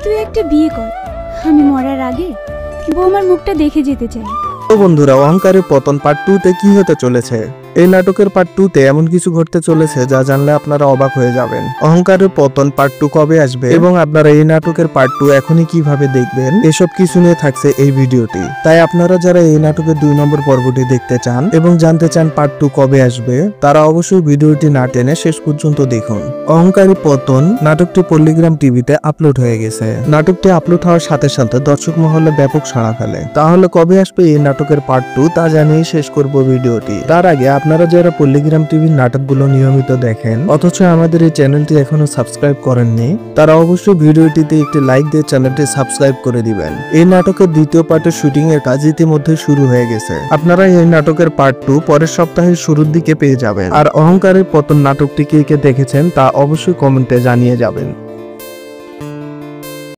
তুই একটা বিয়ে কর, আমি মরার আগে বৌমার মুখটা দেখে যেতে চাই। তো বন্ধুরা, অহংকারের পতন পার্ট 2 তে কি হতে চলেছে? এই নাটকের পার্ট 2 তে এমন কিছু ঘটতে চলেছে যা জানলে আপনারা অবাক হয়ে যাবেন। অহংকারের পতন পার্ট 2 কবে আসবে এবং আপনারা এই নাটকের পার্ট 2 এখনই কিভাবে দেখবেন, এসব কিছু নিয়ে থাকছে এই ভিডিওটি। তাই আপনারা যারা এই নাটকের 2 নম্বর পর্বটি দেখতে চান এবং জানতে চান পার্ট 2 কবে আসবে, তারা অবশ্যই ভিডিওটি না টেনে শেষ পর্যন্ত দেখুন। অহংকারের পতন নাটকটি পল্লিগ্রাম টিভিতে আপলোড হয়ে গেছে। নাটকটি আপলোড হওয়ার সাথে সাথে দর্শক মহলে ব্যাপক সাড়া ফেলে। তাহলে কবে আসবে এই নাটকের পার্ট 2 তা জানিয়ে শেষ করব ভিডিওটি। তার আগে আপনারা যারা পল্লিগ্রাম টিভির নাটকগুলো নিয়মিত দেখেন অথচ আমাদের এই চ্যানেলটি এখনো সাবস্ক্রাইব করেননি, তারা অবশ্যই ভিডিওটিতে একটি লাইক দিয়ে চ্যানেলটি সাবস্ক্রাইব করে দিবেন। এই নাটকের দ্বিতীয় পার্টের শুটিং এর কাজ ইতিমধ্যে শুরু হয়ে গেছে। আপনারা এই নাটকের পার্ট 2 পরের সপ্তাহের শুরুর দিকে পেয়ে যাবেন। আর অহংকারের পতন নাটকটি কে কে দেখেছেন তা অবশ্যই কমেন্টে জানিয়ে যাবেন।